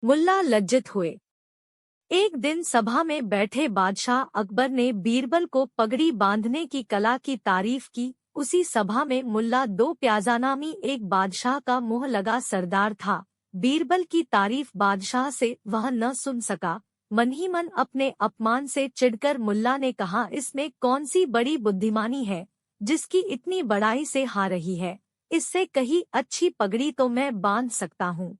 मुल्ला लज्जित हुए। एक दिन सभा में बैठे बादशाह अकबर ने बीरबल को पगड़ी बांधने की कला की तारीफ की। उसी सभा में मुल्ला दो प्याजा नामी एक बादशाह का मुँह लगा सरदार था। बीरबल की तारीफ बादशाह से वह न सुन सका। मन ही मन अपने अपमान से चिढ़कर मुल्ला ने कहा, इसमें कौन सी बड़ी बुद्धिमानी है जिसकी इतनी बड़ाई से हार रही है। इससे कहीं अच्छी पगड़ी तो मैं बांध सकता हूँ।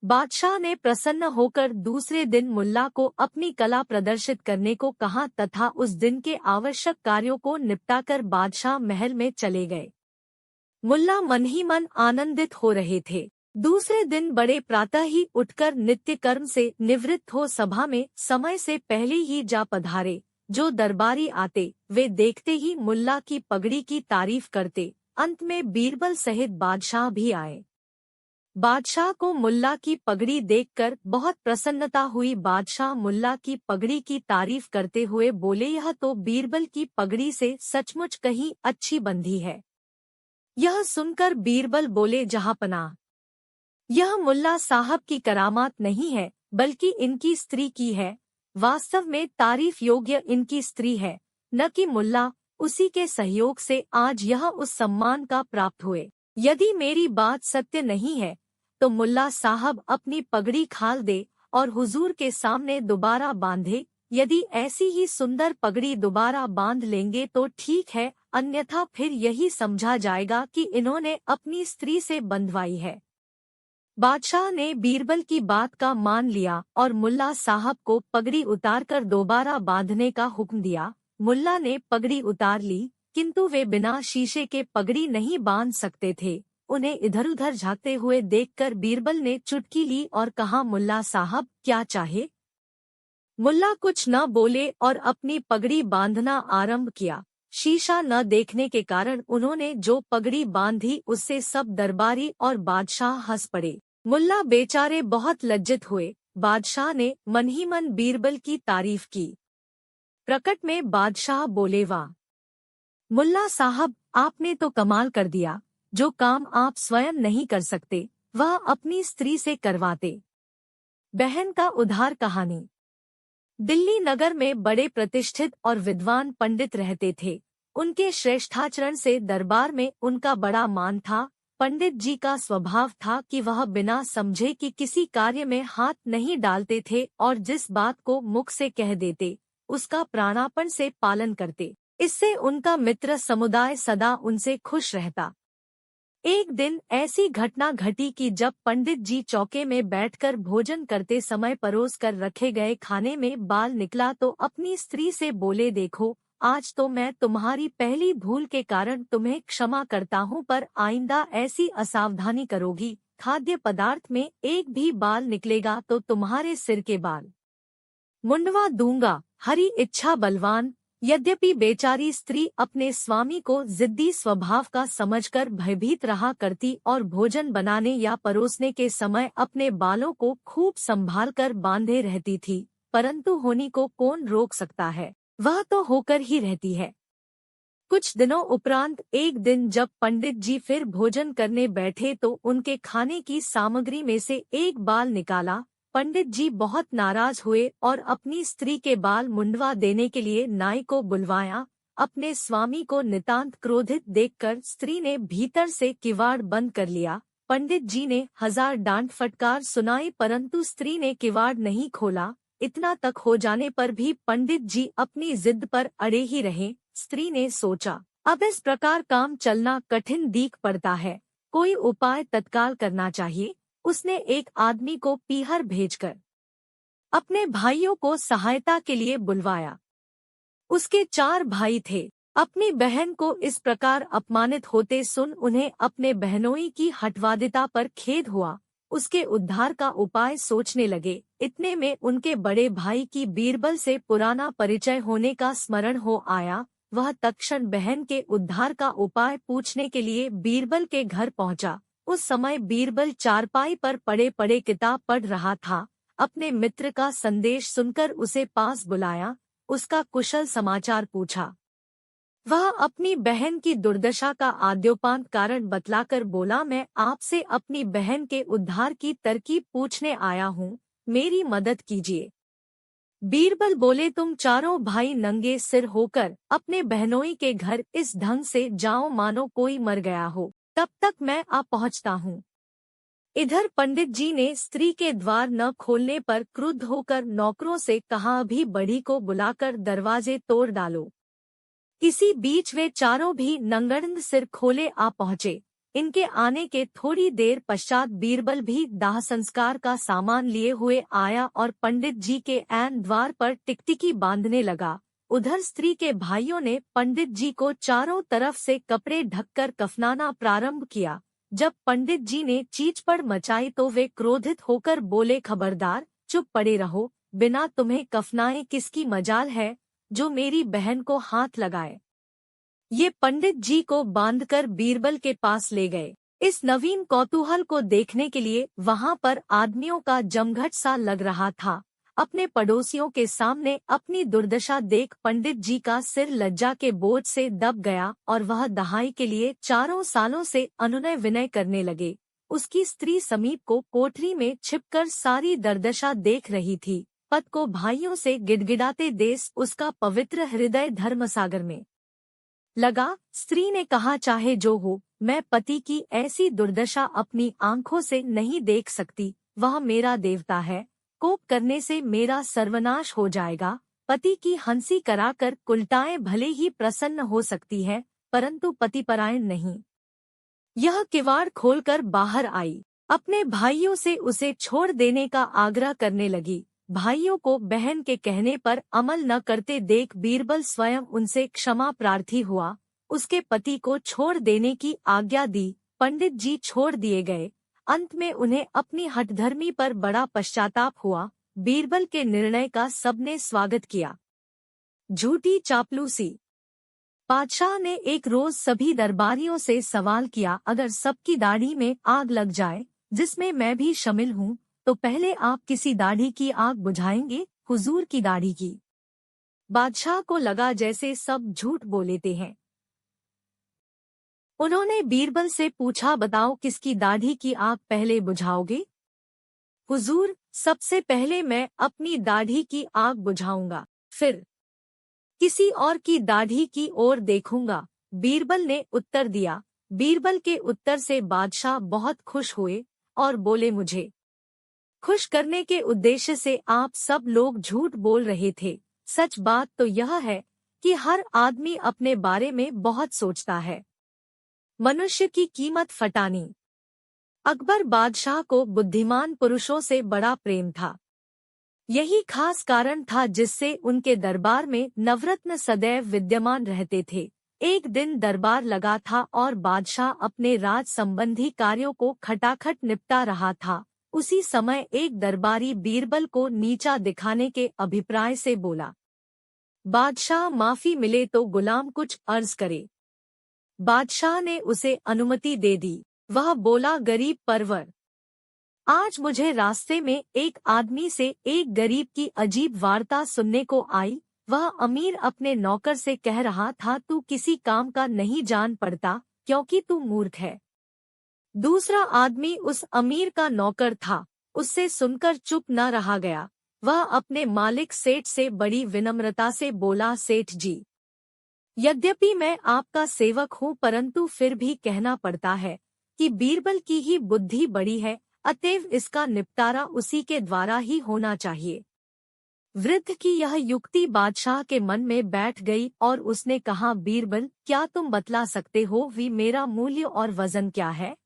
बादशाह ने प्रसन्न होकर दूसरे दिन मुल्ला को अपनी कला प्रदर्शित करने को कहा तथा उस दिन के आवश्यक कार्यों को निपटाकर बादशाह महल में चले गए। मुल्ला मन ही मन आनंदित हो रहे थे। दूसरे दिन बड़े प्रातः ही उठकर नित्य कर्म से निवृत्त हो सभा में समय से पहले ही जा पधारे। जो दरबारी आते वे देखते ही मुल्ला की पगड़ी की तारीफ करते। अंत में बीरबल सहित बादशाह भी आए। बादशाह को मुल्ला की पगड़ी देखकर बहुत प्रसन्नता हुई। बादशाह मुल्ला की पगड़ी की तारीफ करते हुए बोले, यह तो बीरबल की पगड़ी से सचमुच कहीं अच्छी बंधी है। यह सुनकर बीरबल बोले, जहांपनाह, यह मुल्ला साहब की करामात नहीं है बल्कि इनकी स्त्री की है। वास्तव में तारीफ योग्य इनकी स्त्री है, न कि मुल्ला। उसी के सहयोग से आज यह उस सम्मान का प्राप्त हुए। यदि मेरी बात सत्य नहीं है तो मुल्ला साहब अपनी पगड़ी खाल दे और हुजूर के सामने दोबारा बांधे। यदि ऐसी ही सुंदर पगड़ी दोबारा बांध लेंगे तो ठीक है, अन्यथा फिर यही समझा जाएगा कि इन्होंने अपनी स्त्री से बंधवाई है। बादशाह ने बीरबल की बात का मान लिया और मुल्ला साहब को पगड़ी उतारकर दोबारा बांधने का हुक्म दिया। मुल्ला ने पगड़ी उतार ली, किंतु वे बिना शीशे के पगड़ी नहीं बांध सकते थे। उन्हें इधर-उधर झांकते हुए देखकर बीरबल ने चुटकी ली और कहा, मुल्ला साहब क्या चाहे। मुल्ला कुछ न बोले और अपनी पगड़ी बांधना आरंभ किया। शीशा न देखने के कारण उन्होंने जो पगड़ी बांधी उससे सब दरबारी और बादशाह हंस पड़े। मुल्ला बेचारे बहुत लज्जित हुए। बादशाह ने मन ही मन बीरबल की तारीफ की। प्रकट में बादशाह बोले, वाह मुल्ला साहब, आपने तो कमाल कर दिया। जो काम आप स्वयं नहीं कर सकते वह अपनी स्त्री से करवाते। बहन का उद्धार कहानी। दिल्ली नगर में बड़े प्रतिष्ठित और विद्वान पंडित रहते थे। उनके श्रेष्ठाचरण से दरबार में उनका बड़ा मान था। पंडित जी का स्वभाव था कि वह बिना समझे कि किसी कार्य में हाथ नहीं डालते थे और जिस बात को मुख से कह देते उसका प्राणापन से पालन करते। इससे उनका मित्र समुदाय सदा उनसे खुश रहता। एक दिन ऐसी घटना घटी कि जब पंडित जी चौके में बैठकर भोजन करते समय परोस कर रखे गए खाने में बाल निकला तो अपनी स्त्री से बोले, देखो आज तो मैं तुम्हारी पहली भूल के कारण तुम्हें क्षमा करता हूँ, पर आइंदा ऐसी असावधानी करोगी, खाद्य पदार्थ में एक भी बाल निकलेगा तो तुम्हारे सिर के बाल मुंडवा दूंगा। हरी इच्छा बलवान। यद्यपि बेचारी स्त्री अपने स्वामी को जिद्दी स्वभाव का समझकर भयभीत रहा करती और भोजन बनाने या परोसने के समय अपने बालों को खूब संभाल कर बांधे रहती थी, परंतु होनी को कौन रोक सकता है, वह तो होकर ही रहती है। कुछ दिनों उपरांत एक दिन जब पंडित जी फिर भोजन करने बैठे तो उनके खाने की सामग्री में से एक बाल निकाला। पंडित जी बहुत नाराज हुए और अपनी स्त्री के बाल मुंडवा देने के लिए नाई को बुलवाया। अपने स्वामी को नितांत क्रोधित देखकर स्त्री ने भीतर से किवाड़ बंद कर लिया। पंडित जी ने 1000 डांट फटकार सुनाई परंतु स्त्री ने किवाड़ नहीं खोला। इतना तक हो जाने पर भी पंडित जी अपनी जिद पर अड़े ही रहे। स्त्री ने सोचा, अब इस प्रकार काम चलना कठिन दीख पड़ता है, कोई उपाय तत्काल करना चाहिए। उसने एक आदमी को पीहर भेजकर अपने भाइयों को सहायता के लिए बुलवाया। उसके 4 भाई थे। अपनी बहन को इस प्रकार अपमानित होते सुन उन्हें अपने बहनोई की हठवादिता पर खेद हुआ। उसके उद्धार का उपाय सोचने लगे। इतने में उनके बड़े भाई की बीरबल से पुराना परिचय होने का स्मरण हो आया। वह तत्क्षण बहन के उद्धार का उपाय पूछने के लिए बीरबल के घर पहुंचा। उस समय बीरबल चारपाई पर पड़े पड़े किताब पढ़ रहा था। अपने मित्र का संदेश सुनकर उसे पास बुलाया, उसका कुशल समाचार पूछा। वह अपनी बहन की दुर्दशा का आद्योपांत कारण बतलाकर बोला, मैं आपसे अपनी बहन के उद्धार की तरकीब पूछने आया हूँ, मेरी मदद कीजिए। बीरबल बोले, तुम चारों भाई नंगे सिर होकर अपने बहनोई के घर इस ढंग से जाओ मानो कोई मर गया हो, तब तक मैं आ पहुँचता हूँ। इधर पंडित जी ने स्त्री के द्वार न खोलने पर क्रुद्ध होकर नौकरों से कहा, अभी बढ़ी को बुलाकर दरवाजे तोड़ डालो। इसी बीच वे चारों भी नंगड़ंग सिर खोले आ पहुँचे। इनके आने के थोड़ी देर पश्चात बीरबल भी दाह संस्कार का सामान लिए हुए आया और पंडित जी के ऐन द्वार पर टिकटिकी बांधने लगा। उधर स्त्री के भाइयों ने पंडित जी को चारों तरफ से कपड़े ढककर कफनाना प्रारंभ किया। जब पंडित जी ने चींचपड़ मचाई तो वे क्रोधित होकर बोले, खबरदार, चुप पड़े रहो, बिना तुम्हें कफनाए किसकी मजाल है जो मेरी बहन को हाथ लगाए। ये पंडित जी को बांधकर बीरबल के पास ले गए। इस नवीन कौतूहल को देखने के लिए वहां पर आदमियों का जमघट सा लग रहा था। अपने पड़ोसियों के सामने अपनी दुर्दशा देख पंडित जी का सिर लज्जा के बोझ से दब गया और वह दहाई के लिए चारों सालों से अनुनय विनय करने लगे। उसकी स्त्री समीप को कोठरी में छिपकर सारी दुर्दशा देख रही थी। पत को भाइयों से गिड़गिड़ाते देश उसका पवित्र हृदय धर्मसागर में लगा। स्त्री ने कहा, चाहे जो हो, मैं पति की ऐसी दुर्दशा अपनी आंखों से नहीं देख सकती। वह मेरा देवता है, कोप करने से मेरा सर्वनाश हो जाएगा। पति की हंसी कराकर कुलटाएं भले ही प्रसन्न हो सकती है, परंतु पतिपरायण नहीं। यह किवाड़ खोलकर बाहर आई, अपने भाइयों से उसे छोड़ देने का आग्रह करने लगी। भाइयों को बहन के कहने पर अमल न करते देख बीरबल स्वयं उनसे क्षमा प्रार्थी हुआ, उसके पति को छोड़ देने की आज्ञा दी। पंडित जी छोड़ दिए गए। अंत में उन्हें अपनी हठधर्मी पर बड़ा पश्चाताप हुआ। बीरबल के निर्णय का सबने स्वागत किया। झूठी चापलूसी। बादशाह ने एक रोज सभी दरबारियों से सवाल किया, अगर सबकी दाढ़ी में आग लग जाए, जिसमें मैं भी शामिल हूँ, तो पहले आप किसी दाढ़ी की आग बुझाएंगे? हुजूर की दाढ़ी की। बादशाह को लगा जैसे सब झूठ बोलेते हैं। उन्होंने बीरबल से पूछा, बताओ किसकी दाढ़ी की आग पहले बुझाओगे? हुजूर, सबसे पहले मैं अपनी दाढ़ी की आग बुझाऊंगा, फिर किसी और की दाढ़ी की ओर देखूंगा, बीरबल ने उत्तर दिया। बीरबल के उत्तर से बादशाह बहुत खुश हुए और बोले, मुझे खुश करने के उद्देश्य से आप सब लोग झूठ बोल रहे थे। सच बात तो यह है कि हर आदमी अपने बारे में बहुत सोचता है। मनुष्य की कीमत फटानी। अकबर बादशाह को बुद्धिमान पुरुषों से बड़ा प्रेम था। यही खास कारण था जिससे उनके दरबार में नवरत्न सदैव विद्यमान रहते थे। एक दिन दरबार लगा था और बादशाह अपने राज संबंधी कार्यों को खटाखट निपटा रहा था। उसी समय एक दरबारी बीरबल को नीचा दिखाने के अभिप्राय से बोला, बादशाह माफी मिले तो गुलाम कुछ अर्ज करे। बादशाह ने उसे अनुमति दे दी। वह बोला, गरीब परवर, आज मुझे रास्ते में एक आदमी से एक गरीब की अजीब वार्ता सुनने को आई। वह अमीर अपने नौकर से कह रहा था, तू किसी काम का नहीं जान पड़ता क्योंकि तू मूर्ख है। दूसरा आदमी उस अमीर का नौकर था। उससे सुनकर चुप न रहा गया। वह अपने मालिक सेठ से बड़ी विनम्रता से बोला, सेठ जी, यद्यपि मैं आपका सेवक हूँ, परंतु फिर भी कहना पड़ता है कि बीरबल की ही बुद्धि बड़ी है, अतएव इसका निपटारा उसी के द्वारा ही होना चाहिए। वृद्ध की यह युक्ति बादशाह के मन में बैठ गई और उसने कहा, बीरबल, क्या तुम बतला सकते हो कि मेरा मूल्य और वजन क्या है?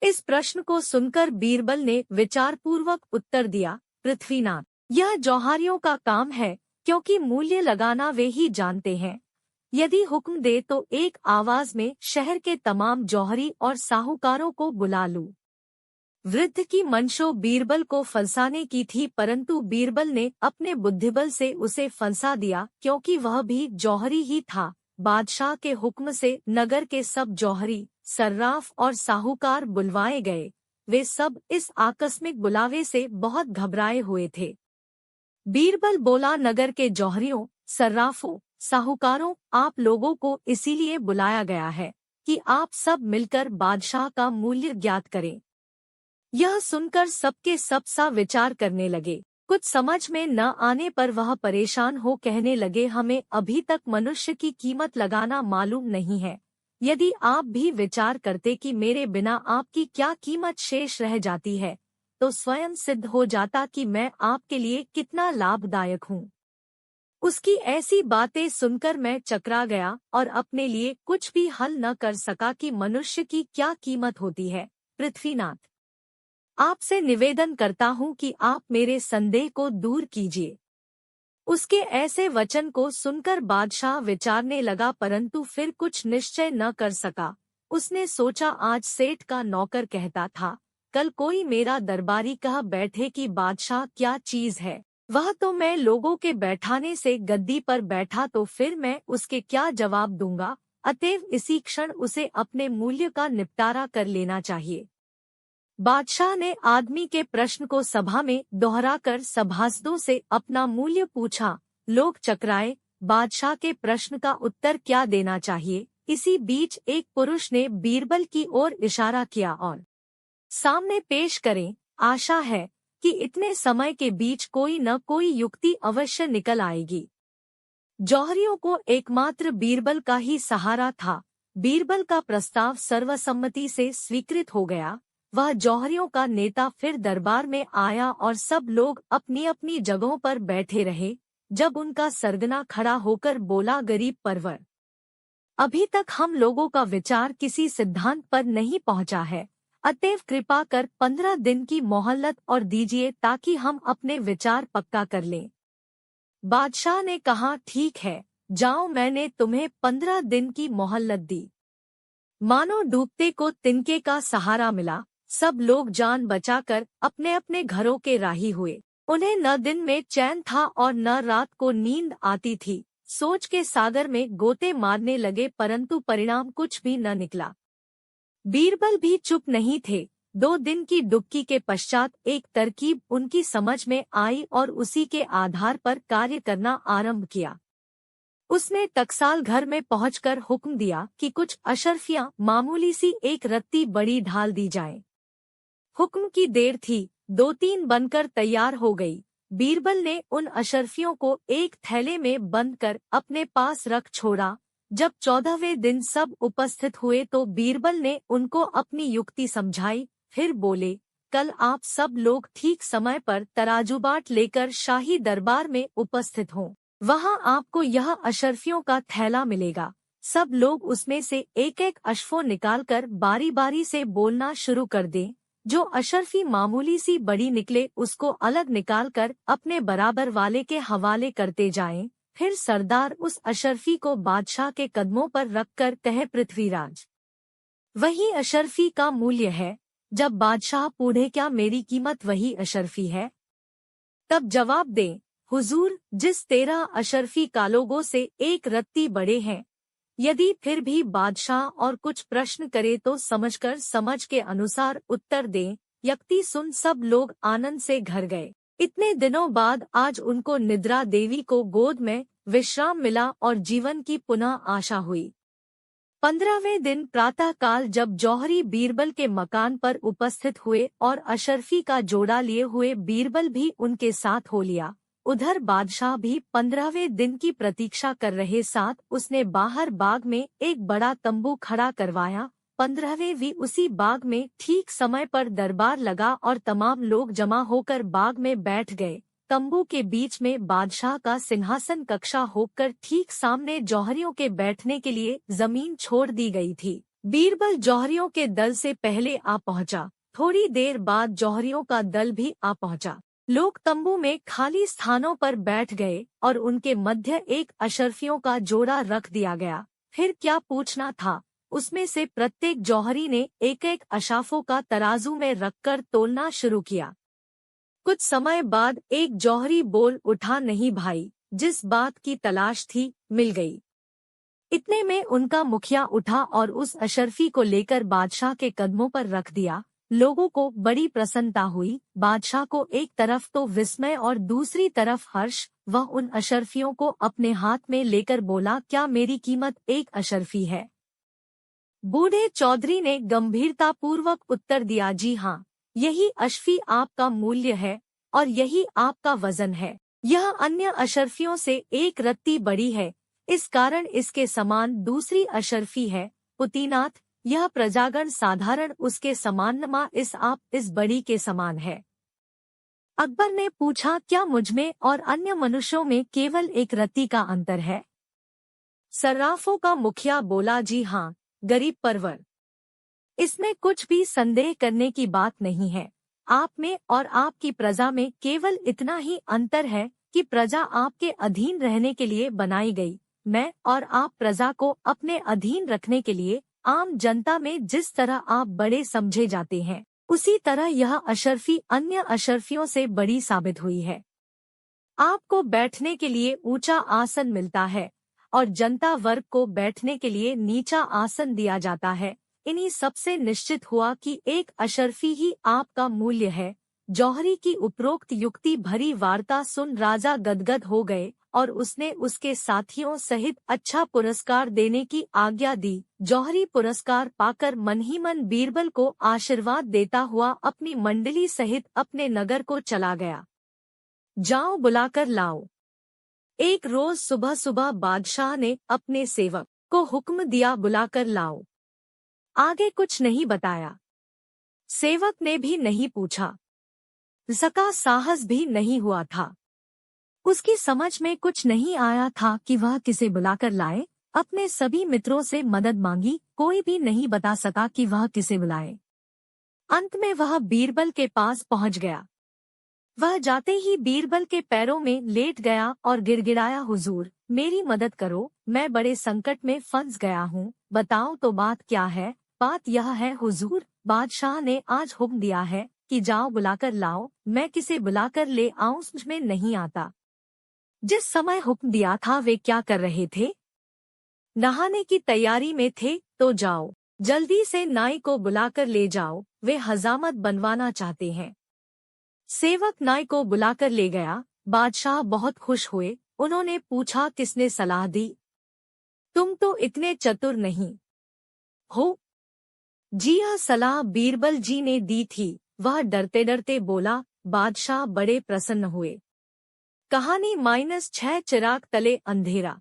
इस प्रश्न को सुनकर बीरबल ने विचारपूर्वक उत्तर दिया, पृथ्वीनाथ, यह जौहरियों का काम है, क्योंकि मूल्य लगाना वे ही जानते हैं। यदि हुक्म दे तो एक आवाज में शहर के तमाम जौहरी और साहूकारों को बुला लूं। वृद्ध की मंशो बीरबल को फंसाने की थी, परंतु बीरबल ने अपने बुद्धिबल से उसे फंसा दिया, क्योंकि वह भी जौहरी ही था। बादशाह के हुक्म से नगर के सब जौहरी, सर्राफ और साहूकार बुलवाए गए। वे सब इस आकस्मिक बुलावे से बहुत घबराए हुए थे। बीरबल बोला, नगर के जौहरियों, सर्राफों, साहूकारों, आप लोगों को इसीलिए बुलाया गया है कि आप सब मिलकर बादशाह का मूल्य ज्ञात करें। यह सुनकर सबके सब सा विचार करने लगे। कुछ समझ में न आने पर वह परेशान हो कहने लगे, हमें अभी तक मनुष्य की कीमत लगाना मालूम नहीं है। यदि आप भी विचार करते कि मेरे बिना आपकी क्या कीमत शेष रह जाती है, तो स्वयं सिद्ध हो जाता कि मैं आपके लिए कितना लाभदायक हूँ। उसकी ऐसी बातें सुनकर मैं चकरा गया और अपने लिए कुछ भी हल न कर सका कि मनुष्य की क्या कीमत होती है। पृथ्वीनाथ, आपसे निवेदन करता हूँ कि आप मेरे संदेह को दूर कीजिए। उसके ऐसे वचन को सुनकर बादशाह विचारने लगा, परंतु फिर कुछ निश्चय न कर सका। उसने सोचा, आज सेठ का नौकर कहता था, कल कोई मेरा दरबारी कह बैठे कि बादशाह क्या चीज है, वह तो मैं लोगों के बैठाने से गद्दी पर बैठा, तो फिर मैं उसके क्या जवाब दूंगा। अतएव इसी क्षण उसे अपने मूल्य का निपटारा कर लेना चाहिए। बादशाह ने आदमी के प्रश्न को सभा में दोहराकर सभासदों से अपना मूल्य पूछा। लोग चकराए, बादशाह के प्रश्न का उत्तर क्या देना चाहिए। इसी बीच एक पुरुष ने बीरबल की ओर इशारा किया और सामने पेश करें। आशा है कि इतने समय के बीच कोई न कोई युक्ति अवश्य निकल आएगी। जौहरियों को एकमात्र बीरबल का ही सहारा था। बीरबल का प्रस्ताव सर्वसम्मति से स्वीकृत हो गया। वह जौहरियों का नेता फिर दरबार में आया और सब लोग अपनी अपनी जगहों पर बैठे रहे। जब उनका सरगना खड़ा होकर बोला, गरीब परवर, अभी तक हम लोगों का विचार किसी सिद्धांत पर नहीं पहुंचा है, अतएव कृपा कर 15 दिन की मोहलत और दीजिए ताकि हम अपने विचार पक्का कर लें। बादशाह ने कहा, ठीक है, जाओ, मैंने तुम्हें 15 दिन की मोहलत दी। मानो डूबते को तिनके का सहारा मिला। सब लोग जान बचाकर अपने अपने घरों के राही हुए। उन्हें न दिन में चैन था और न रात को नींद आती थी। सोच के सागर में गोते मारने लगे, परंतु परिणाम कुछ भी न निकला। बीरबल भी चुप नहीं थे। 2 दिन की डुबकी के पश्चात एक तरकीब उनकी समझ में आई और उसी के आधार पर कार्य करना आरंभ किया। उसने टकसाल घर में पहुंचकर हुक्म दिया कि कुछ अशर्फियां मामूली सी एक रत्ती बड़ी ढाल दी जाए। हुक्म की देर थी, 2-3 बनकर तैयार हो गई। बीरबल ने उन अशर्फियों को एक थैले में बंद कर अपने पास रख छोड़ा। जब 14वें दिन सब उपस्थित हुए तो बीरबल ने उनको अपनी युक्ति समझाई। फिर बोले, कल आप सब लोग ठीक समय पर तराजूबाट लेकर शाही दरबार में उपस्थित हों। वहां आपको यह अशर्फियों का थैला मिलेगा। सब लोग उसमें से एक एक अशफो निकालकर बारी बारी से बोलना शुरू कर दें। जो अशर्फी मामूली सी बड़ी निकले उसको अलग निकालकर अपने बराबर वाले के हवाले करते जाएं। फिर सरदार उस अशर्फी को बादशाह के कदमों पर रखकर कहे, पृथ्वीराज, वही अशर्फी का मूल्य है। जब बादशाह पूछे, क्या मेरी कीमत वही अशर्फी है? तब जवाब दे, हुजूर, जिस 13 अशर्फी कालोगों से एक रत्ती बड़े हैं। यदि फिर भी बादशाह और कुछ प्रश्न करे तो समझकर समझ के अनुसार उत्तर दें। यक्ति सुन सब लोग आनंद से घर गए। इतने दिनों बाद आज उनको निद्रा देवी को गोद में विश्राम मिला और जीवन की पुनः आशा हुई। 15वें दिन प्रातः काल जब जौहरी बीरबल के मकान पर उपस्थित हुए और अशर्फी का जोड़ा लिए हुए बीरबल भी उनके साथ हो लिया। उधर बादशाह भी 15वें दिन की प्रतीक्षा कर रहे। साथ उसने बाहर बाग में एक बड़ा तंबू खड़ा करवाया। 15वें भी उसी बाग में ठीक समय पर दरबार लगा और तमाम लोग जमा होकर बाग में बैठ गए। तंबू के बीच में बादशाह का सिंहासन कक्षा होकर ठीक सामने जौहरियों के बैठने के लिए जमीन छोड़ दी गई थी। बीरबल जौहरियों के दल से पहले आ पहुंचा। थोड़ी देर बाद जौहरियों का दल भी आ पहुंचा। लोग तंबू में खाली स्थानों पर बैठ गए और उनके मध्य एक अशर्फियों का जोड़ा रख दिया गया। फिर क्या पूछना था। उसमें से प्रत्येक जौहरी ने एक एक अशाफों का तराजू में रखकर तोलना शुरू किया। कुछ समय बाद एक जौहरी बोल उठा, नहीं भाई, जिस बात की तलाश थी मिल गई। इतने में उनका मुखिया उठा और उस अशर्फी को लेकर बादशाह के कदमों पर रख दिया। लोगों को बड़ी प्रसन्नता हुई। बादशाह को एक तरफ तो विस्मय और दूसरी तरफ हर्ष। वह उन अशर्फियों को अपने हाथ में लेकर बोला, क्या मेरी कीमत 1 अशर्फी है? बूढ़े चौधरी ने गंभीरतापूर्वक उत्तर दिया, जी हाँ, यही अशफी आपका मूल्य है और यही आपका वजन है। यह अन्य अशर्फियों से 1 रत्ती बड़ी है, इस कारण इसके समान दूसरी अशर्फी है। पुतीनाथ, यह प्रजागण साधारण उसके समान नमा इस बड़ी के समान है। अकबर ने पूछा, क्या मुझमें और अन्य मनुष्यों में केवल 1 रत्ती का अंतर है? सर्राफों का मुखिया बोला, जी हाँ, गरीब परवर, इसमें कुछ भी संदेह करने की बात नहीं है। आप में और आपकी प्रजा में केवल इतना ही अंतर है कि प्रजा आपके अधीन रहने के लिए बनाई गई। मैं और आप प्रजा को अपने अधीन रखने के लिए, आम जनता में जिस तरह आप बड़े समझे जाते हैं, उसी तरह यह अशर्फी अन्य अशर्फियों से बड़ी साबित हुई है। आपको बैठने के लिए ऊंचा आसन मिलता है और जनता वर्ग को बैठने के लिए नीचा आसन दिया जाता है। इन्हीं सबसे निश्चित हुआ कि 1 अशर्फी ही आपका मूल्य है। जौहरी की उपरोक्त युक्ति भरी वार्ता सुन राजा गदगद हो गए और उसने उसके साथियों सहित अच्छा पुरस्कार देने की आज्ञा दी। जौहरी पुरस्कार पाकर मन ही मन बीरबल को आशीर्वाद देता हुआ अपनी मंडली सहित अपने नगर को चला गया। जाओ बुलाकर लाओ। एक रोज सुबह सुबह बादशाह ने अपने सेवक को हुक्म दिया, बुलाकर लाओ। आगे कुछ नहीं बताया। सेवक ने भी नहीं पूछा सका, साहस भी नहीं हुआ था। उसकी समझ में कुछ नहीं आया था कि वह किसे बुलाकर लाए। अपने सभी मित्रों से मदद मांगी, कोई भी नहीं बता सका कि वह किसे बुलाए। अंत में वह बीरबल के पास पहुंच गया। वह जाते ही बीरबल के पैरों में लेट गया और गिड़गिड़ाया, हुजूर, मेरी मदद करो, मैं बड़े संकट में फंस गया हूँ। बताओ तो बात क्या है? बात यह है हुजूर, बादशाह ने आज हुक्म दिया है कि जाओ बुलाकर लाओ। मैं किसे बुलाकर ले आऊं समझ में नहीं आता। जिस समय हुक्म दिया था वे क्या कर रहे थे? नहाने की तैयारी में थे। तो जाओ, जल्दी से नाई को बुलाकर ले जाओ, वे हजामत बनवाना चाहते हैं। सेवक नाई को बुलाकर ले गया। बादशाह बहुत खुश हुए। उन्होंने पूछा, किसने सलाह दी? तुम तो इतने चतुर नहीं हो। जी, यह सलाह बीरबल जी ने दी थी। वह डरते डरते बोला। बादशाह बड़े प्रसन्न हुए। कहानी -6 चिराग तले अंधेरा।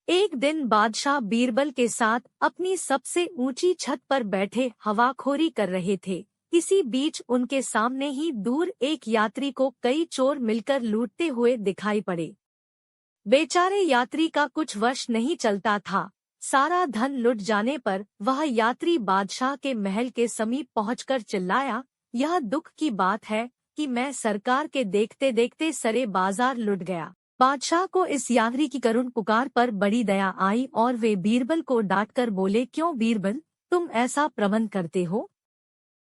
एक दिन बादशाह बीरबल के साथ अपनी सबसे ऊंची छत पर बैठे हवाखोरी कर रहे थे। इसी बीच उनके सामने ही दूर एक यात्री को कई चोर मिलकर लूटते हुए दिखाई पड़े। बेचारे यात्री का कुछ वश नहीं चलता था। सारा धन लुट जाने पर वह यात्री बादशाह के महल के समीप पहुंचकर चिल्लाया, यह दुख की बात है कि मैं सरकार के देखते देखते सरे बाजार लुट गया। बादशाह को इस यात्री की करुण पुकार पर बड़ी दया आई और वे बीरबल को डांटकर बोले, क्यों बीरबल, तुम ऐसा प्रबंध करते हो?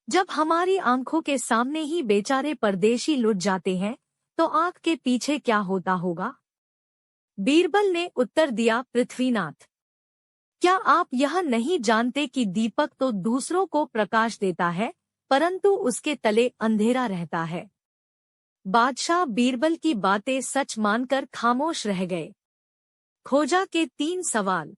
जब हमारी आंखों के सामने ही बेचारे परदेशी लुट जाते हैं तो आंख के पीछे क्या होता होगा? बीरबल ने उत्तर दिया, पृथ्वीनाथ, क्या आप यह नहीं जानते कि दीपक तो दूसरों को प्रकाश देता है परंतु उसके तले अंधेरा रहता है? बादशाह बीरबल की बातें सच मानकर खामोश रह गए। खोजा के 3 सवाल।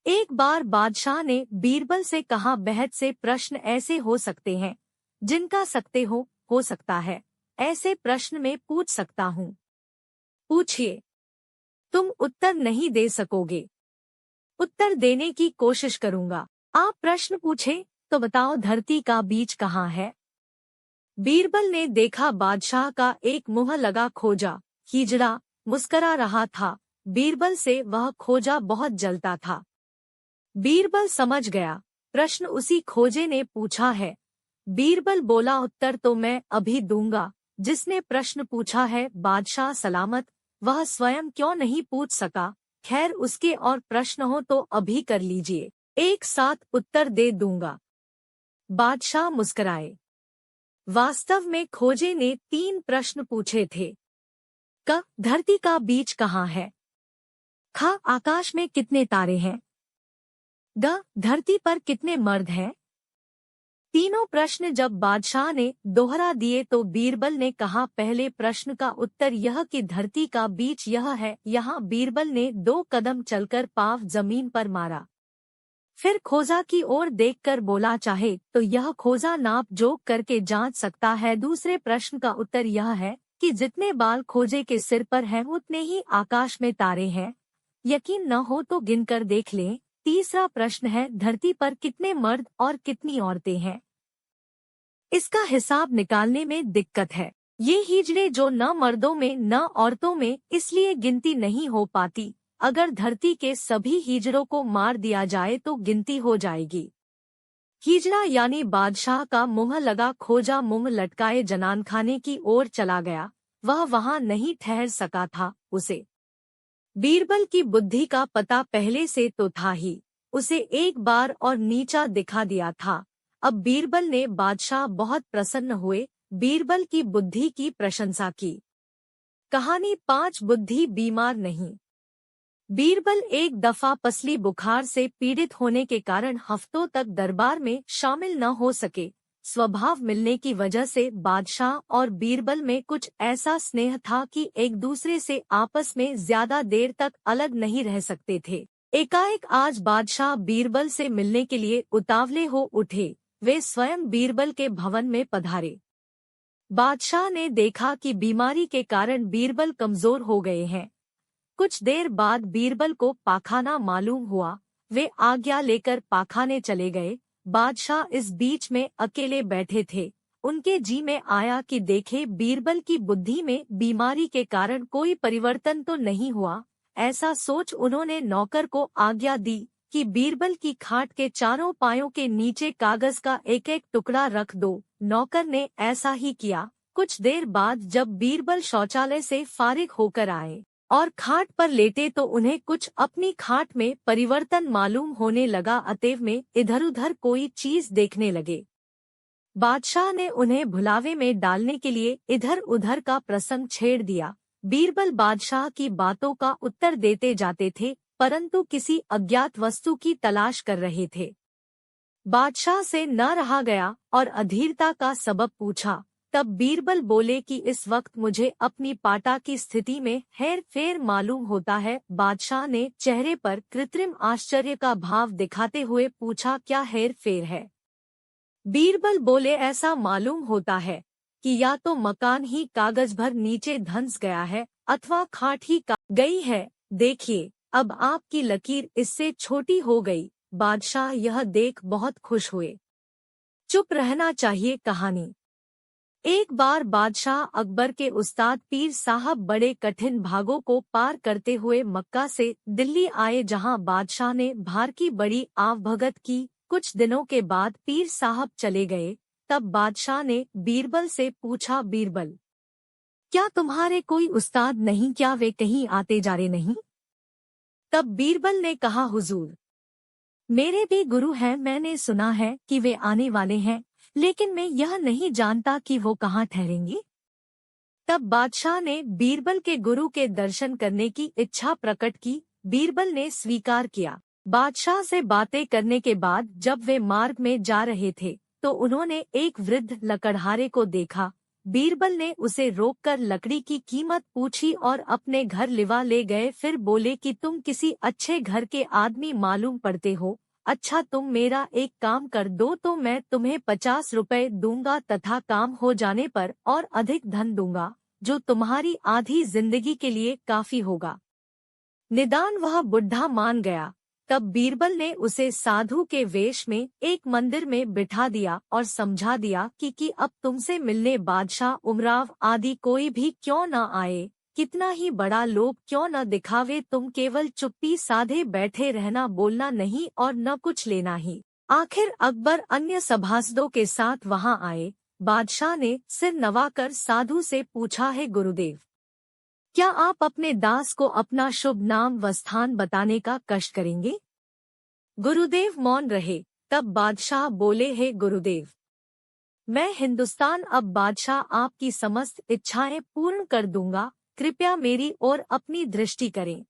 एक बार बादशाह ने बीरबल से कहा, बेहद से प्रश्न ऐसे हो सकते हैं जिनका सकते हो सकता है, ऐसे प्रश्न में पूछ सकता हूँ। पूछिए। तुम उत्तर नहीं दे सकोगे। उत्तर देने की कोशिश करूंगा। आप प्रश्न पूछे तो बताओ, धरती का बीज कहाँ है? बीरबल ने देखा बादशाह का एक मुंह लगा खोजा हिजड़ा मुस्करा रहा था। बीरबल से वह खोजा बहुत जलता था। बीरबल समझ गया प्रश्न उसी खोजे ने पूछा है। बीरबल बोला, उत्तर तो मैं अभी दूंगा। जिसने प्रश्न पूछा है बादशाह सलामत, वह स्वयं क्यों नहीं पूछ सका? खैर, उसके और प्रश्न हो तो अभी कर लीजिए, एक साथ उत्तर दे दूंगा। बादशाह मुस्कराए। वास्तव में खोजे ने 3 प्रश्न पूछे थे। क, धरती का बीज कहाँ है? ख, आकाश में कितने तारे हैं? ग, धरती पर कितने मर्द हैं? तीनों प्रश्न जब बादशाह ने दोहरा दिए तो बीरबल ने कहा, पहले प्रश्न का उत्तर यह कि धरती का बीच यह है। यहाँ बीरबल ने 2 कदम चलकर पाँव जमीन पर मारा, फिर खोजा की ओर देखकर बोला, चाहे तो यह खोजा नाप जोक करके जांच सकता है। दूसरे प्रश्न का उत्तर यह है कि जितने बाल खोजे के सिर पर हैं उतने ही आकाश में तारे हैं, यकीन न हो तो गिनकर देख लें। तीसरा प्रश्न है, धरती पर कितने मर्द और कितनी औरतें हैं? इसका हिसाब निकालने में दिक्कत है। ये हिजड़े जो न मर्दों में न औरतों में, इसलिए गिनती नहीं हो पाती। अगर धरती के सभी हिजड़ों को मार दिया जाए तो गिनती हो जाएगी। हिजड़ा यानी बादशाह का मुंह लगा खोजा मुंह लटकाए जनानखाने की ओर चला गया। वह वहां नहीं ठहर सका था। उसे बीरबल की बुद्धि का पता पहले से तो था ही। उसे एक बार और नीचा दिखा दिया था। अब बीरबल ने बादशाह बहुत प्रसन्न हुए, बीरबल की बुद्धि की प्रशंसा की। कहानी 5 बुद्धि बीमार नहीं। बीरबल एक दफा पसली बुखार से पीड़ित होने के कारण हफ्तों तक दरबार में शामिल न हो सके। स्वभाव मिलने की वजह से बादशाह और बीरबल में कुछ ऐसा स्नेह था कि एक दूसरे से आपस में ज्यादा देर तक अलग नहीं रह सकते थे। एकाएक आज बादशाह बीरबल से मिलने के लिए उतावले हो उठे। वे स्वयं बीरबल के भवन में पधारे। बादशाह ने देखा कि बीमारी के कारण बीरबल कमजोर हो गए हैं। कुछ देर बाद बीरबल को पाखाना मालूम हुआ। वे आज्ञा लेकर पाखाने चले गए। बादशाह इस बीच में अकेले बैठे थे। उनके जी में आया कि देखे बीरबल की बुद्धि में बीमारी के कारण कोई परिवर्तन तो नहीं हुआ। ऐसा सोच उन्होंने नौकर को आज्ञा दी कि बीरबल की खाट के चारों पायों के नीचे कागज का एक एक टुकड़ा रख दो। नौकर ने ऐसा ही किया। कुछ देर बाद जब बीरबल शौचालय से फारिग होकर आए और खाट पर लेटे तो उन्हें कुछ अपनी खाट में परिवर्तन मालूम होने लगा। अतएव में इधर-उधर कोई चीज देखने लगे। बादशाह ने उन्हें भुलावे में डालने के लिए इधर-उधर का प्रसंग छेड़ दिया। बीरबल बादशाह की बातों का उत्तर देते जाते थे, परंतु किसी अज्ञात वस्तु की तलाश कर रहे थे। बादशाह से न रहा गया और अधीरता का सबब पूछा। तब बीरबल बोले कि इस वक्त मुझे अपनी पाटा की स्थिति में हेर फेर मालूम होता है। बादशाह ने चेहरे पर कृत्रिम आश्चर्य का भाव दिखाते हुए पूछा, क्या हेर फेर है? बीरबल बोले, ऐसा मालूम होता है कि या तो मकान ही कागज भर नीचे धंस गया है अथवा खाट ही गई है। देखिए, अब आपकी लकीर इससे छोटी हो गई। बादशाह यह देख बहुत खुश हुए। चुप रहना चाहिए। कहानी। एक बार बादशाह अकबर के उस्ताद पीर साहब बड़े कठिन भागों को पार करते हुए मक्का से दिल्ली आए, जहां बादशाह ने भार की बड़ी आवभगत की। कुछ दिनों के बाद पीर साहब चले गए। तब बादशाह ने बीरबल से पूछा, बीरबल, क्या तुम्हारे कोई उस्ताद नहीं? क्या वे कहीं आते जा रहे नहीं? तब बीरबल ने कहा, हुजूर, मेरे भी गुरु हैं। मैंने सुना है कि वे आने वाले हैं, लेकिन मैं यह नहीं जानता कि वो कहाँ ठहरेंगे। तब बादशाह ने बीरबल के गुरु के दर्शन करने की इच्छा प्रकट की। बीरबल ने स्वीकार किया। बादशाह से बातें करने के बाद जब वे मार्ग में जा रहे थे तो उन्होंने एक वृद्ध लकड़हारे को देखा। बीरबल ने उसे रोककर लकड़ी की कीमत पूछी और अपने घर लिवा ले गए। फिर बोले कि तुम किसी अच्छे घर के आदमी मालूम पड़ते हो। अच्छा, तुम मेरा एक काम कर दो तो मैं तुम्हें 50 रुपए दूंगा तथा काम हो जाने पर और अधिक धन दूंगा, जो तुम्हारी आधी जिंदगी के लिए काफी होगा। निदान वह बुढ़ा मान गया। तब बीरबल ने उसे साधु के वेश में एक मंदिर में बिठा दिया और समझा दिया कि अब तुमसे मिलने बादशाह, उमराव आदि कोई भी क्यों न आए, कितना ही बड़ा लोभ क्यों न दिखावे, तुम केवल चुप्पी साधे बैठे रहना, बोलना नहीं और न कुछ लेना ही। आखिर अकबर अन्य सभासदों के साथ वहां आए। बादशाह ने सिर नवाकर साधु से पूछा, है गुरुदेव, क्या आप अपने दास को अपना शुभ नाम व स्थान बताने का कष्ट करेंगे? गुरुदेव मौन रहे। तब बादशाह बोले, हे गुरुदेव, मैं हिंदुस्तान अब बादशाह आपकी समस्त इच्छाएं पूर्ण कर दूंगा, कृपया मेरी ओर अपनी दृष्टि करें।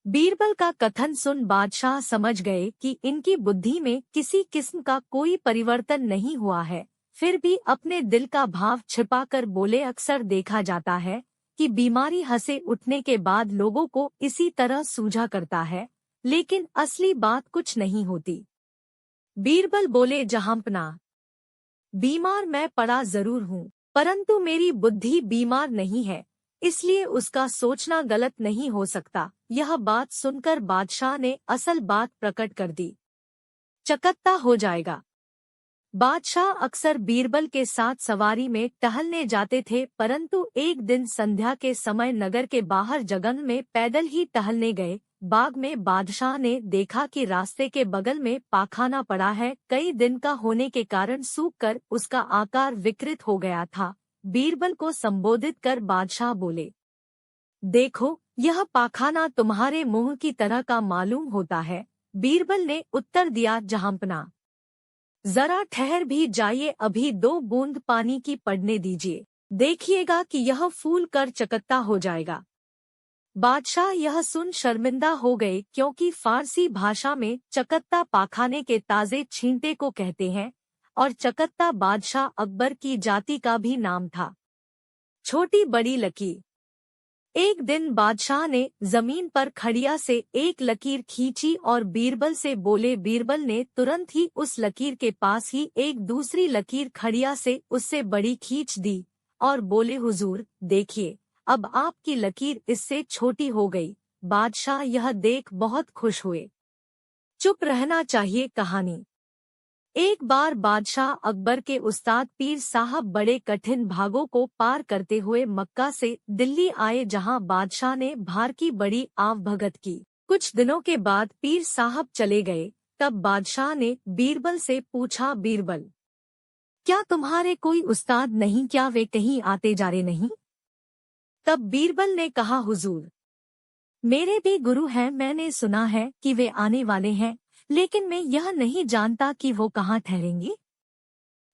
बीरबल का कथन सुन बादशाह समझ गए कि इनकी बुद्धि में किसी किस्म का कोई परिवर्तन नहीं हुआ है। फिर भी अपने दिल का भाव छिपाकर बोले, अक्सर देखा जाता है कि बीमारी हंसे उठने के बाद लोगों को इसी तरह सूझा करता है, लेकिन असली बात कुछ नहीं होती। बीरबल बोले, जहांपना, बीमार मैं पड़ा जरूर हूँ, परंतु मेरी बुद्धि बीमार नहीं है, इसलिए उसका सोचना गलत नहीं हो सकता। यह बात सुनकर बादशाह ने असल बात प्रकट कर दी। चकत्ता हो जाएगा। बादशाह अक्सर बीरबल के साथ सवारी में टहलने जाते थे, परंतु एक दिन संध्या के समय नगर के बाहर जंगल में पैदल ही टहलने गए। बाग में बादशाह ने देखा कि रास्ते के बगल में पाखाना पड़ा है। कई दिन का होने के कारण सूखकर उसका आकार विकृत हो गया था। बीरबल को संबोधित कर बादशाह बोले, देखो, यह पाखाना तुम्हारे मुंह की तरह का मालूम होता है। बीरबल ने उत्तर दिया, जहांपना, जरा ठहर भी जाइए, अभी 2 बूंद पानी की पड़ने दीजिए, देखिएगा कि यह फूल कर चकत्ता हो जाएगा। बादशाह यह सुन शर्मिंदा हो गए, क्योंकि फारसी भाषा में चकत्ता पाखाने के ताजे छींटे को कहते हैं, और चकत्ता बादशाह अकबर की जाति का भी नाम था। छोटी बड़ी लकीर। एक दिन बादशाह ने जमीन पर खड़िया से एक लकीर खींची और बीरबल से बोले। बीरबल ने तुरंत ही उस लकीर के पास ही एक दूसरी लकीर खड़िया से उससे बड़ी खींच दी और बोले, हुजूर देखिए, अब आपकी लकीर इससे छोटी हो गई। बादशाह यह देख बहुत खुश हुए। चुप रहना चाहिए कहानी। एक बार बादशाह अकबर के उस्ताद पीर साहब बड़े कठिन भागों को पार करते हुए मक्का से दिल्ली आए, जहां बादशाह ने भार की बड़ी आवभगत की। कुछ दिनों के बाद पीर साहब चले गए। तब बादशाह ने बीरबल से पूछा, बीरबल, क्या तुम्हारे कोई उस्ताद नहीं? क्या वे कहीं आते जा रहे नहीं? तब बीरबल ने कहा, हुजूर, मेरे भी गुरु हैं, मैंने सुना है कि वे आने वाले हैं, लेकिन मैं यह नहीं जानता कि वो कहाँ ठहरेंगी।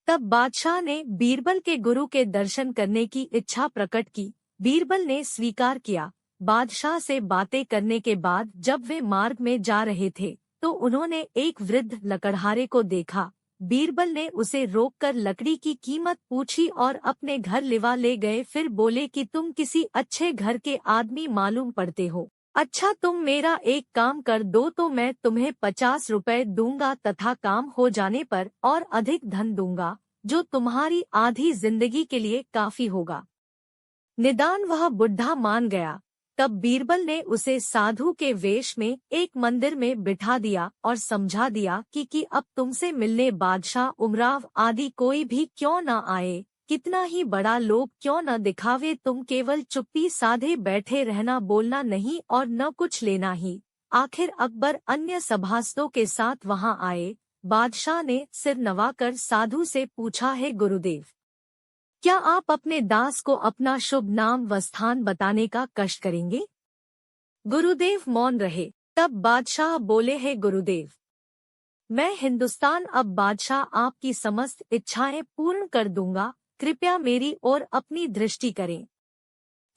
तब बादशाह ने बीरबल के गुरु के दर्शन करने की इच्छा प्रकट की। बीरबल ने स्वीकार किया। बादशाह से बातें करने के बाद जब वे मार्ग में जा रहे थे, तो उन्होंने एक वृद्ध लकड़हारे को देखा। बीरबल ने उसे रोककर लकड़ी की कीमत पूछी और अपने घर लिवा ले गए। फिर बोले कि तुम किसी अच्छे घर के आदमी मालूम पड़ते हो। अच्छा, तुम मेरा एक काम कर दो तो मैं तुम्हें 50 रुपए दूंगा, तथा काम हो जाने पर और अधिक धन दूंगा, जो तुम्हारी आधी जिंदगी के लिए काफी होगा। निदान वह बुढ़ा मान गया। तब बीरबल ने उसे साधु के वेश में एक मंदिर में बिठा दिया और समझा दिया कि अब तुमसे मिलने बादशाह, उमराव आदि कोई भी क्यों न आए, कितना ही बड़ा लोग क्यों न दिखावे, तुम केवल चुप्पी साधे बैठे रहना, बोलना नहीं और न कुछ लेना ही। आखिर अकबर अन्य सभासदों के साथ वहां आए। बादशाह ने सिर नवाकर साधु से पूछा, है गुरुदेव, क्या आप अपने दास को अपना शुभ नाम व स्थान बताने का कष्ट करेंगे? गुरुदेव मौन रहे। तब बादशाह बोले, है गुरुदेव, मैं हिंदुस्तान। अब बादशाह आपकी समस्त इच्छाएं पूर्ण कर दूंगा, कृपया मेरी ओर अपनी दृष्टि करें।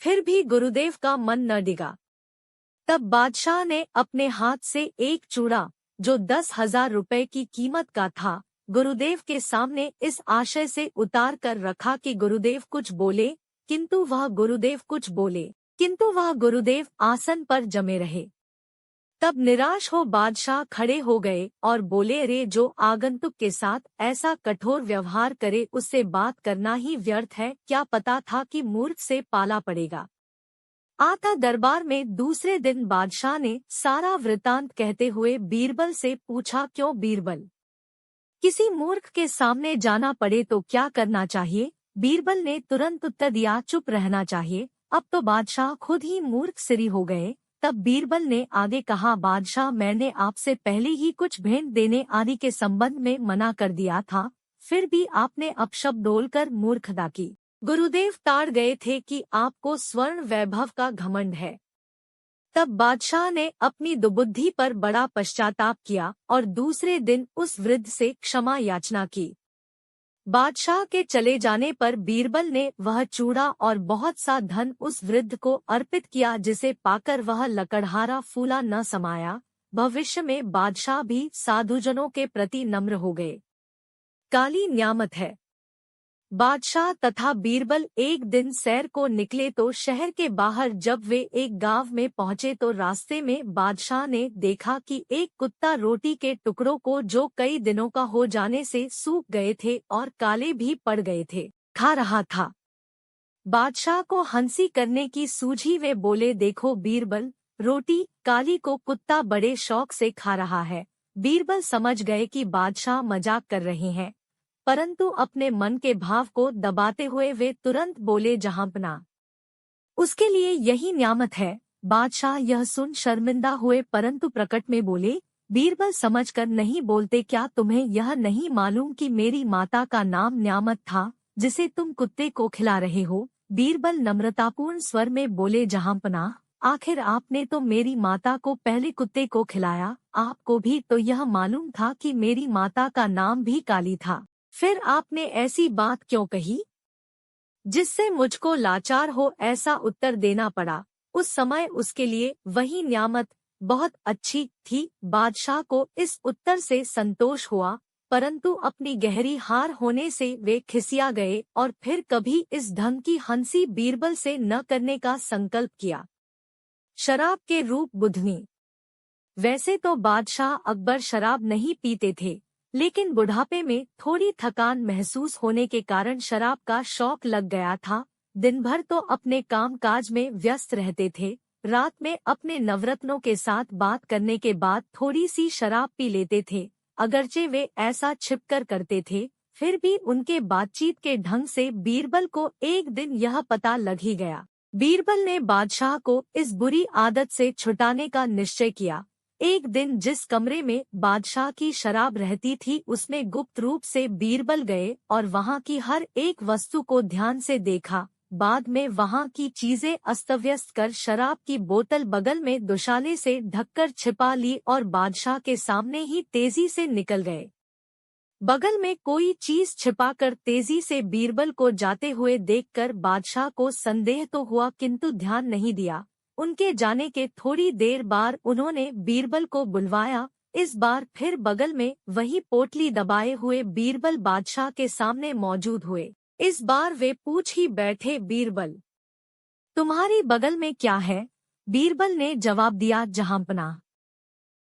फिर भी गुरुदेव का मन न डिगा। तब बादशाह ने अपने हाथ से एक चूड़ा, जो 10,000 रुपए की कीमत का था, गुरुदेव के सामने इस आशय से उतार कर रखा कि गुरुदेव कुछ बोले, किंतु वह गुरुदेव आसन पर जमे रहे। तब निराश हो बादशाह खड़े हो गए और बोले, रे जो आगंतुक के साथ ऐसा कठोर व्यवहार करे, उससे बात करना ही व्यर्थ है। क्या पता था कि मूर्ख से पाला पड़ेगा। आता दरबार में दूसरे दिन बादशाह ने सारा वृतांत कहते हुए बीरबल से पूछा, क्यों बीरबल, किसी मूर्ख के सामने जाना पड़े तो क्या करना चाहिए? बीरबल ने तुरंत उत्तर दिया, चुप रहना चाहिए। अब तो बादशाह खुद ही मूर्ख सिरी हो गए। तब बीरबल ने आगे कहा, बादशाह, मैंने आपसे पहले ही कुछ भेंट देने आदि के संबंध में मना कर दिया था, फिर भी आपने अपशब्द बोलकर मूर्खता की। गुरुदेव ताड़ गए थे कि आपको स्वर्ण वैभव का घमंड है। तब बादशाह ने अपनी दुबुद्धि पर बड़ा पश्चाताप किया और दूसरे दिन उस वृद्ध से क्षमा याचना की। बादशाह के चले जाने पर बीरबल ने वह चूड़ा और बहुत सा धन उस वृद्ध को अर्पित किया, जिसे पाकर वह लकड़हारा फूला न समाया। भविष्य में बादशाह भी साधुजनों के प्रति नम्र हो गए। काली न्यामत है। बादशाह तथा बीरबल एक दिन सैर को निकले तो शहर के बाहर जब वे एक गांव में पहुंचे तो रास्ते में बादशाह ने देखा कि एक कुत्ता रोटी के टुकड़ों को, जो कई दिनों का हो जाने से सूख गए थे और काले भी पड़ गए थे, खा रहा था। बादशाह को हंसी करने की सूझी, वे बोले, देखो बीरबल, रोटी काली को कुत्ता बड़े शौक से खा रहा है। बीरबल समझ गए कि बादशाह मजाक कर रहे हैं, परंतु अपने मन के भाव को दबाते हुए वे तुरंत बोले, जहांपना, उसके लिए यही न्यामत है। बादशाह यह सुन शर्मिंदा हुए, परंतु प्रकट में बोले, बीरबल समझकर नहीं बोलते क्या तुम्हें यह नहीं मालूम कि मेरी माता का नाम न्यामत था, जिसे तुम कुत्ते को खिला रहे हो। बीरबल नम्रतापूर्ण स्वर में बोले, जहांपना, आखिर आपने तो मेरी माता को पहले कुत्ते को खिलाया। आपको भी तो यह मालूम था कि मेरी माता का नाम भी काली था, फिर आपने ऐसी बात क्यों कही जिससे मुझको लाचार हो ऐसा उत्तर देना पड़ा। उस समय उसके लिए वही न्यामत बहुत अच्छी थी। बादशाह को इस उत्तर से संतोष हुआ, परंतु अपनी गहरी हार होने से वे खिसिया गए और फिर कभी इस ढंग की हंसी बीरबल से न करने का संकल्प किया। शराब के रूप बुधनी। वैसे तो बादशाह अकबर शराब नहीं पीते थे, लेकिन बुढ़ापे में थोड़ी थकान महसूस होने के कारण शराब का शौक लग गया था। दिन भर तो अपने कामकाज में व्यस्त रहते थे, रात में अपने नवरत्नों के साथ बात करने के बाद थोड़ी सी शराब पी लेते थे। अगरचे वे ऐसा छिपकर करते थे, फिर भी उनके बातचीत के ढंग से बीरबल को एक दिन यह पता लग ही गया। बीरबल ने बादशाह को इस बुरी आदत से छुटाने का निश्चय किया। एक दिन जिस कमरे में बादशाह की शराब रहती थी उसमें गुप्त रूप से बीरबल गए और वहां की हर एक वस्तु को ध्यान से देखा। बाद में वहां की चीजें अस्तव्यस्त कर शराब की बोतल बगल में दुशाले से ढककर छिपा ली और बादशाह के सामने ही तेजी से निकल गए। बगल में कोई चीज छिपाकर तेजी से बीरबल को जाते हुए देखकर बादशाह को संदेह तो हुआ, किंतु ध्यान नहीं दिया। उनके जाने के थोड़ी देर बाद उन्होंने बीरबल को बुलवाया। इस बार फिर बगल में वही पोटली दबाए हुए बीरबल बादशाह के सामने मौजूद हुए। इस बार वे पूछ ही बैठे, बीरबल, तुम्हारी बगल में क्या है? बीरबल ने जवाब दिया, जहांपना,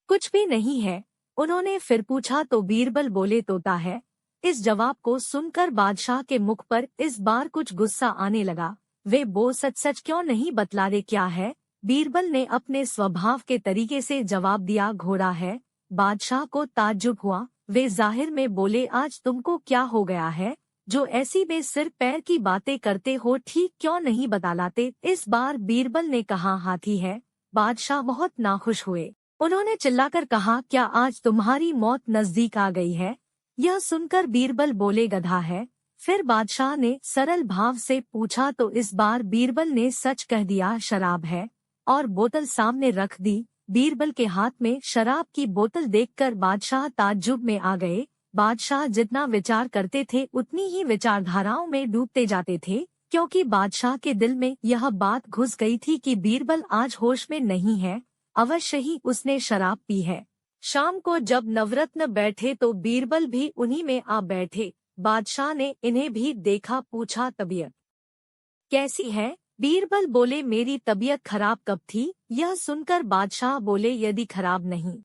कुछ भी नहीं है। उन्होंने फिर पूछा तो बीरबल बोले, तोता है। इस जवाब को सुनकर बादशाह के मुख पर इस बार कुछ गुस्सा आने लगा। वे सच सच क्यों नहीं बतला रहे क्या है? बीरबल ने अपने स्वभाव के तरीके से जवाब दिया, घोड़ा है। बादशाह को ताज्जुब हुआ। वे जाहिर में बोले, आज तुमको क्या हो गया है जो ऐसी बेसिर पैर की बातें करते हो? ठीक क्यों नहीं बतलाते? इस बार बीरबल ने कहा, हाथी है। बादशाह बहुत नाखुश हुए। उन्होंने चिल्लाकर कहा, क्या आज तुम्हारी मौत नजदीक आ गई है? यह सुनकर बीरबल बोले, गधा है। फिर बादशाह ने सरल भाव से पूछा तो इस बार बीरबल ने सच कह दिया, शराब है, और बोतल सामने रख दी। बीरबल के हाथ में शराब की बोतल देखकर बादशाह ताज्जुब में आ गए। बादशाह जितना विचार करते थे उतनी ही विचारधाराओं में डूबते जाते थे, क्योंकि बादशाह के दिल में यह बात घुस गई थी कि बीरबल आज होश में नहीं है, अवश्य ही उसने शराब पी है। शाम को जब नवरत्न बैठे तो बीरबल भी उन्हीं में आ बैठे। बादशाह ने इन्हें भी देखा, पूछा, तबीयत कैसी है? बीरबल बोले, मेरी तबीयत खराब कब थी? यह सुनकर बादशाह बोले, यदि खराब नहीं